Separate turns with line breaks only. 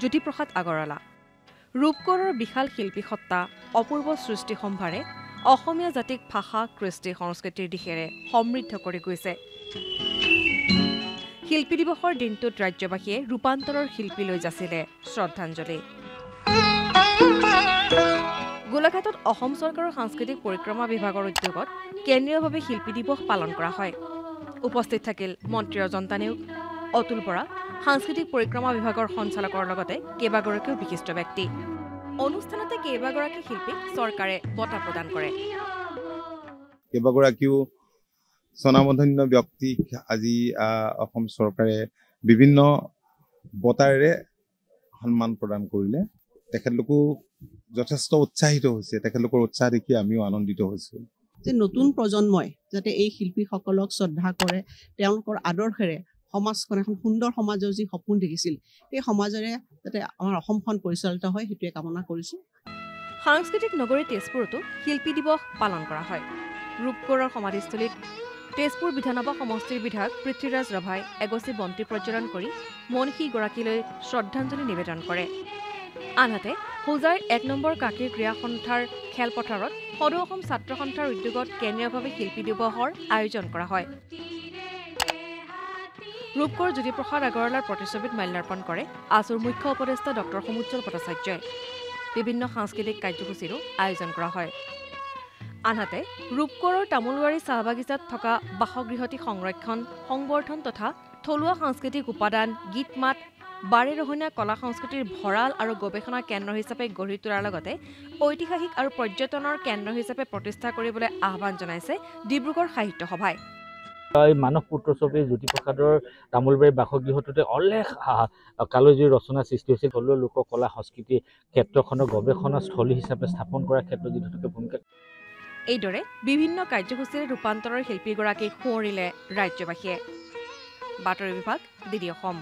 জ্যোতিপ্ৰসাদ আগৰৱালা। ৰূপকোঁৱৰৰ বিশাল শিল্পী সত্তা, অপূৰ্ব সৃষ্টি সম্ভাৰে অসমীয়া জাতিক ভাষা, কৃষ্টি, সংস্কৃতিৰ দিশেৰে সমৃদ্ধ কৰি গৈছে। শিল্পী দিৱসৰ দিনটোত ৰাজ্যবাসীয়ে ৰূপান্তৰৰ শিল্পী লৈ যাচিলে শ্ৰদ্ধাঞ্জলি। গোলাঘাটত অসম চৰকাৰৰ সাংস্কৃতিক পৰিক্ৰমা বিভাগৰ উদ্যোগত কেন্দ্ৰীয়ভাৱে শিল্পী দিৱস পালন কৰা হয়। উপস্থিত থাকিল মন্ত্ৰী অজন্তা নেওগ, অতুল বৰা, সাংস্কৃতিক পৰিক্ৰমা বিভাগৰ সঞ্চালকৰ লগতে কেইবাগৰাকীও বিশিষ্ট ব্যক্তি। অনুষ্ঠানতে কেইবাগৰাকী শিল্পীক চৰকাৰে বঁটা প্ৰদান কৰে।
কেইবাগৰাকীও স্বনামধন্য ব্যক্তিক আজি অসম চৰকাৰে বিভিন্ন বঁটাৰে সন্মান প্ৰদান কৰিলে। তেখেতলোকো যথেষ্ট উৎসাহিত হৈছে। তেখেতলোকৰ উৎসাহ দেখি আমিও আনন্দিত হৈছোঁ।
যে নতুন প্ৰজন্মই যাতে এই শিল্পীসকলক শ্ৰদ্ধা কৰে, তেওঁলোকৰ আদৰ্শেৰে সমাজখন এখন সুন্দৰ সমাজৰ যি সপোন দেখিছিল, সেই সমাজেৰে যাতে আমাৰ অসমখন পৰিচালিত হয়, সেইটোৱে কামনা কৰিছোঁ।
সাংস্কৃতিক নগৰী তেজপুৰতো শিল্পী দিৱস পালন কৰা হয়। ৰূপকোঁৱৰৰ সমাধিস্থলীত তেজপুৰ বিধানসভা সমষ্টিৰ বিধায়ক পৃথ্বীৰাজ ৰাভাই এগছি বন্তি প্ৰজ্বলন কৰি মনীষীগৰাকীলৈ শ্ৰদ্ধাঞ্জলি নিবেদন কৰে। আনহাতে হোজাইৰ ১ নম্বৰ কাকীৰ ক্ৰীড়া সন্থাৰ খেলপথাৰত সদৌ অসম ছাত্ৰ সন্থাৰ উদ্যোগত কেন্দ্ৰীয়ভাৱে শিল্পী দিৱসৰ আয়োজন কৰা হয়। ৰূপকোঁৱৰ জ্যোতিপ্ৰসাদ আগৰৱালাৰ প্ৰতিচ্ছবিত মাল্যাৰ্পণ কৰে আছুৰ মুখ্য উপদেষ্টা ডক্টৰ সমুজ্জ্বল ভট্টাচাৰ্যই। বিভিন্ন সাংস্কৃতিক কাৰ্যসূচীৰো আয়োজন কৰা হয়। আনহাতে ৰূপকোঁৱৰৰ তামোলবাৰী চাহ বাগিচাত থকা বাসগৃহটি সংৰক্ষণ, সংবৰ্ধন তথা থলুৱা সাংস্কৃতিক উপাদান, গীত মাত, বাৰেৰহণীয়া কলা সংস্কৃতিৰ ভঁৰাল আৰু গৱেষণা কেন্দ্ৰ হিচাপে গঢ়ি তোলাৰ লগতে ঐতিহাসিক আৰু পৰ্যটনৰ কেন্দ্ৰ হিচাপে প্ৰতিষ্ঠা কৰিবলৈ আহ্বান জনাইছে ডিব্ৰুগড় সাহিত্য সভাই।
মানস পুত্ৰছবি জ্যোতিপ্ৰসাদৰ তামোলবাৰী বাসগৃহটোতে অলেখ কালজয়ী ৰচনা সৃষ্টি হৈছিল। থলুৱা লোক কলা সংস্কৃতি ক্ষেত্ৰখনৰ গৱেষণা স্থলী হিচাপে স্থাপন কৰাৰ ক্ষেত্ৰত যিটো ভূমিকা।
এইদৰে বিভিন্ন কাৰ্যসূচীৰে ৰূপান্তৰৰ শিল্পীগৰাকীক সুঁৱৰিলে ৰাজ্যবাসীয়ে। বাতৰি বিভাগ, DD অসম।